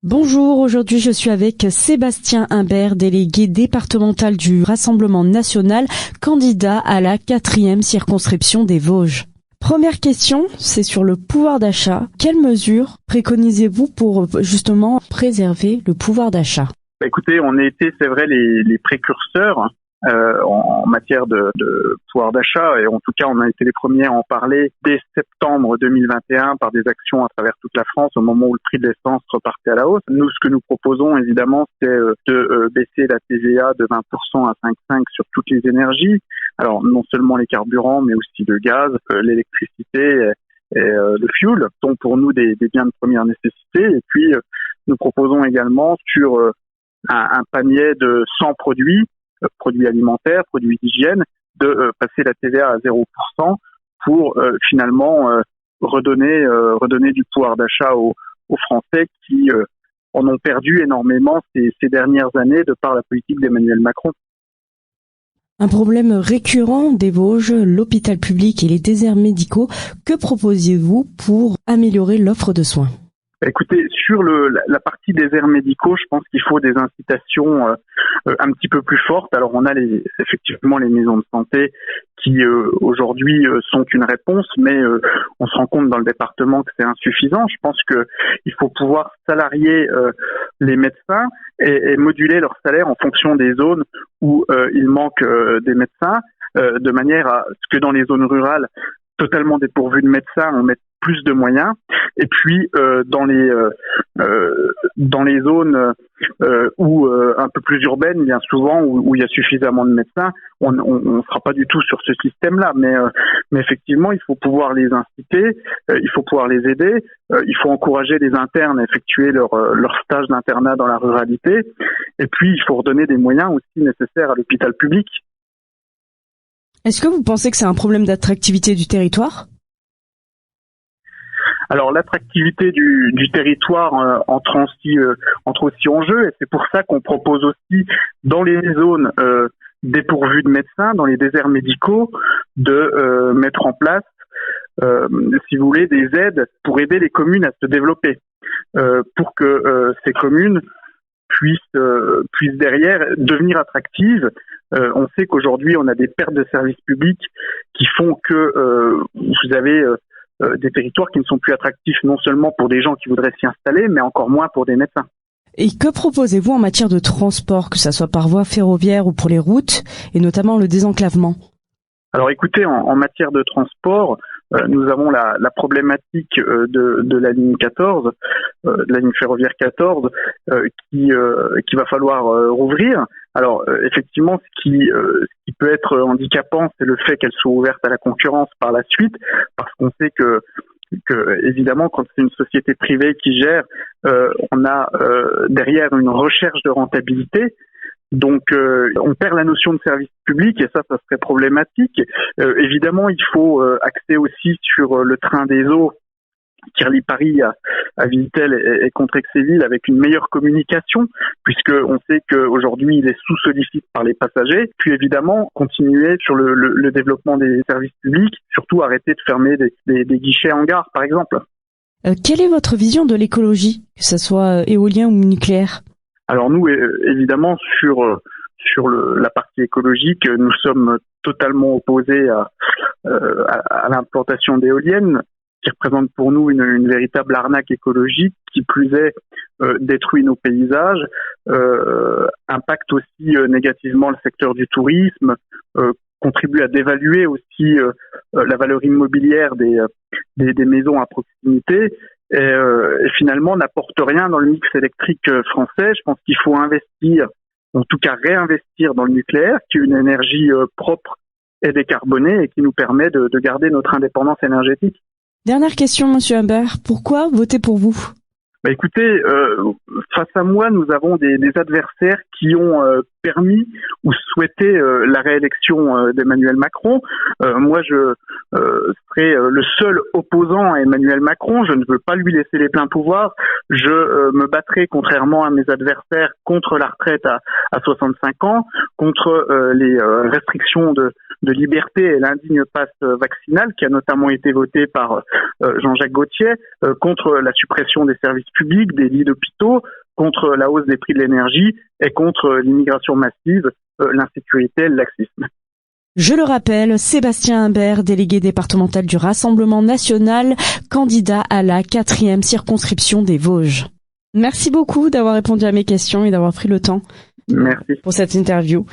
Bonjour, aujourd'hui je suis avec Sébastien Imbert, délégué départemental du Rassemblement national, candidat à la 4e circonscription des Vosges. Première question, c'est sur le pouvoir d'achat. Quelles mesures préconisez-vous pour justement préserver le pouvoir d'achat ? Écoutez, on a été, c'est vrai, les précurseurs en matière de pouvoir d'achat, et en tout cas on a été les premiers à en parler dès septembre 2021 par des actions à travers toute la France au moment où le prix de l'essence repartait à la hausse. Nous, ce que nous proposons évidemment, c'est de baisser la TVA de 20% à 5,5% sur toutes les énergies. Alors non seulement les carburants, mais aussi le gaz, l'électricité et le fuel sont pour nous des biens de première nécessité. Et puis nous proposons également sur un panier de 100 produits alimentaires, produits d'hygiène, de passer la TVA à 0% pour finalement redonner du pouvoir d'achat aux Français qui en ont perdu énormément ces dernières années de par la politique d'Emmanuel Macron. Un problème récurrent des Vosges, l'hôpital public et les déserts médicaux. Que proposiez-vous pour améliorer l'offre de soins ? Écoutez, sur la partie déserts médicaux, je pense qu'il faut des incitations un petit peu plus fortes. Alors on a effectivement les maisons de santé qui aujourd'hui sont une réponse, mais on se rend compte dans le département que c'est insuffisant. Je pense que il faut pouvoir salarier les médecins et moduler leur salaire en fonction des zones où il manque des médecins, de manière à ce que dans les zones rurales totalement dépourvues de médecins, on mette plus de moyens. Et puis dans les zones où un peu plus urbaines, bien souvent où il y a suffisamment de médecins, on sera pas du tout sur ce système-là. Mais effectivement, il faut pouvoir les inciter, il faut pouvoir les aider, il faut encourager les internes à effectuer leur stage d'internat dans la ruralité. Et puis il faut redonner des moyens aussi nécessaires à l'hôpital public. Est-ce que vous pensez que c'est un problème d'attractivité du territoire ? Alors l'attractivité du territoire entre aussi en jeu, et c'est pour ça qu'on propose aussi dans les zones dépourvues de médecins, dans les déserts médicaux, de mettre en place, si vous voulez, des aides pour aider les communes à se développer, pour que ces communes puissent derrière devenir attractives. On sait qu'aujourd'hui on a des pertes de services publics qui font que vous avez des territoires qui ne sont plus attractifs non seulement pour des gens qui voudraient s'y installer, mais encore moins pour des médecins. Et que proposez-vous en matière de transport, que ça soit par voie ferroviaire ou pour les routes, et notamment le désenclavement ? Alors écoutez, en matière de transport, nous avons la problématique de la ligne 14, de la ligne ferroviaire 14, qui va falloir rouvrir. Alors effectivement, ce qui peut être handicapant, c'est le fait qu'elle soit ouverte à la concurrence par la suite, parce qu'on sait que évidemment, quand c'est une société privée qui gère, on a derrière une recherche de rentabilité. Donc on perd la notion de service public et ça serait problématique. Évidemment, il faut axer aussi sur le train des eaux qui relie Paris à Vittel et Contrexéville avec une meilleure communication, puisque on sait qu'aujourd'hui il est sous-sollicité par les passagers. Puis évidemment, continuer sur le développement des services publics, surtout arrêter de fermer des guichets en gare, par exemple. Quelle est votre vision de l'écologie, que ce soit éolien ou nucléaire ? Alors nous, évidemment, sur la partie écologique, nous sommes totalement opposés à l'implantation d'éoliennes, qui représente pour nous une véritable arnaque écologique, qui plus est détruit nos paysages, impacte aussi négativement le secteur du tourisme, contribue à dévaluer aussi la valeur immobilière des maisons à proximité. Et finalement n'apporte rien dans le mix électrique français. Je pense qu'il faut investir, en tout cas réinvestir dans le nucléaire, qui est une énergie propre et décarbonée et qui nous permet de garder notre indépendance énergétique. Dernière question, Monsieur Imbert. Pourquoi voter pour vous ? Écoutez, face à moi, nous avons des adversaires qui ont permis ou souhaité la réélection d'Emmanuel Macron. Moi, je serai le seul opposant à Emmanuel Macron. Je ne veux pas lui laisser les pleins pouvoirs. Je me battrai, contrairement à mes adversaires, contre la retraite à 65 ans, contre les restrictions liberté et l'indigne passe vaccinal, qui a notamment été voté par Jean-Jacques Gaultier, contre la suppression des services publics, des lits d'hôpitaux, contre la hausse des prix de l'énergie et contre l'immigration massive, l'insécurité et le laxisme. Je le rappelle, Sébastien Imbert, délégué départemental du Rassemblement national, candidat à la 4e circonscription des Vosges. Merci beaucoup d'avoir répondu à mes questions et d'avoir pris le temps. Merci pour cette interview.